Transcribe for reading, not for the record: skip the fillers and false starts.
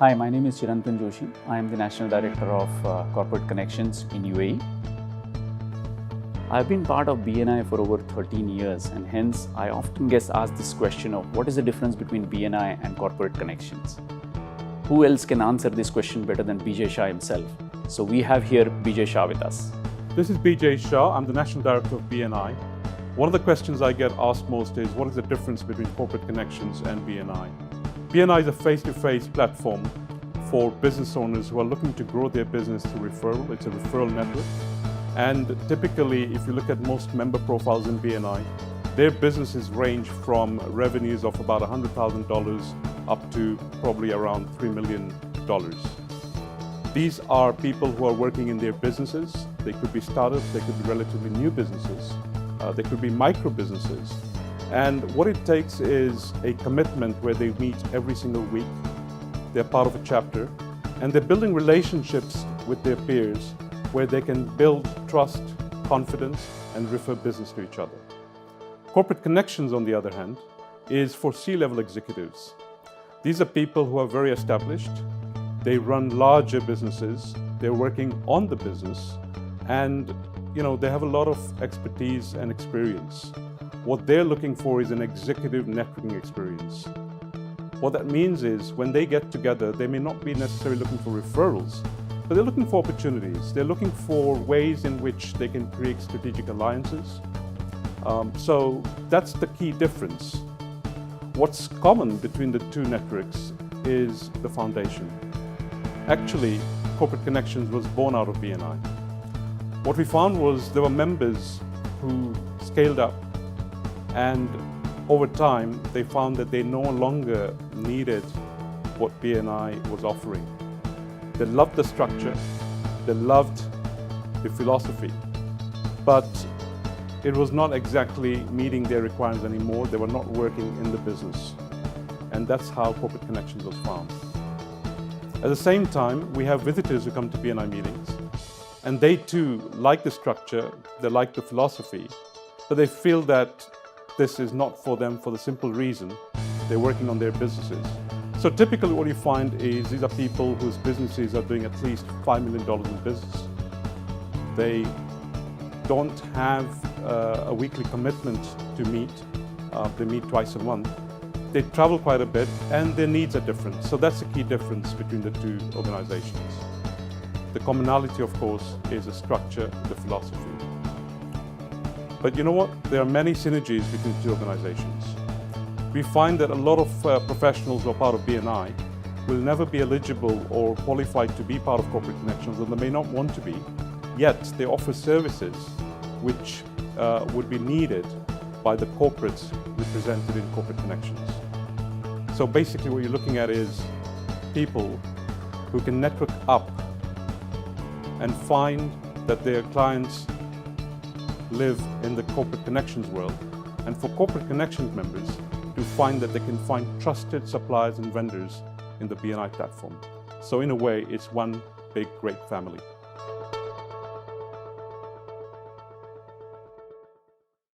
Hi, my name is Chirantan Joshi. I am the National Director of Corporate Connections in UAE. I've been part of BNI for over 13 years, and hence I often get asked this question of what is the difference between BNI and Corporate Connections? Who else can answer this question better than Bijay Shah himself? So we have here Bijay Shah with us. This is Bijay Shah. I'm the National Director of BNI. One of the questions I get asked most is, what is the difference between Corporate Connections and BNI? BNI is a face-to-face platform for business owners who are looking to grow their business through referral. It's a referral network. And typically, if you look at most member profiles in BNI, their businesses range from revenues of about $100,000 up to probably around $3 million. These are people who are working in their businesses. They could be startups, they could be relatively new businesses, they could be micro businesses. And what it takes is a commitment where they meet every single week. They're part of a chapter, and they're building relationships with their peers where they can build trust, confidence, and refer business to each other. Corporate Connections, on the other hand, is for C-level executives. These are people who are very established. They run larger businesses. They're working on the business, and they have a lot of expertise and experience. What they're looking for is an executive networking experience. What that means is when they get together, they may not be necessarily looking for referrals, but they're looking for opportunities. They're looking for ways in which they can create strategic alliances. So that's the key difference. What's common between the two networks is the foundation. Actually, Corporate Connections was born out of BNI. What we found was there were members who scaled up, and over time, they found that they no longer needed what BNI was offering. They loved the structure, they loved the philosophy, but it was not exactly meeting their requirements anymore. They were not working in the business. And that's how Corporate Connections was found. At the same time, we have visitors who come to BNI meetings, and they too like the structure, they like the philosophy, but they feel that this is not for them for the simple reason they're working on their businesses. So typically what you find is these are people whose businesses are doing at least $5 million in business. They don't have a weekly commitment to meet. They meet twice a month. They travel quite a bit, and their needs are different. So that's the key difference between the two organizations. The commonality, of course, is the structure, the philosophy. But you know what? There are many synergies between the two organizations. We find that a lot of professionals who are part of BNI will never be eligible or qualified to be part of Corporate Connections, and they may not want to be, yet they offer services which would be needed by the corporates represented in Corporate Connections. So basically what you're looking at is people who can network up and find that their clients live in the Corporate Connections world, and for Corporate Connections members to find that they can find trusted suppliers and vendors in the BNI platform. So in a way, it's one big, great family.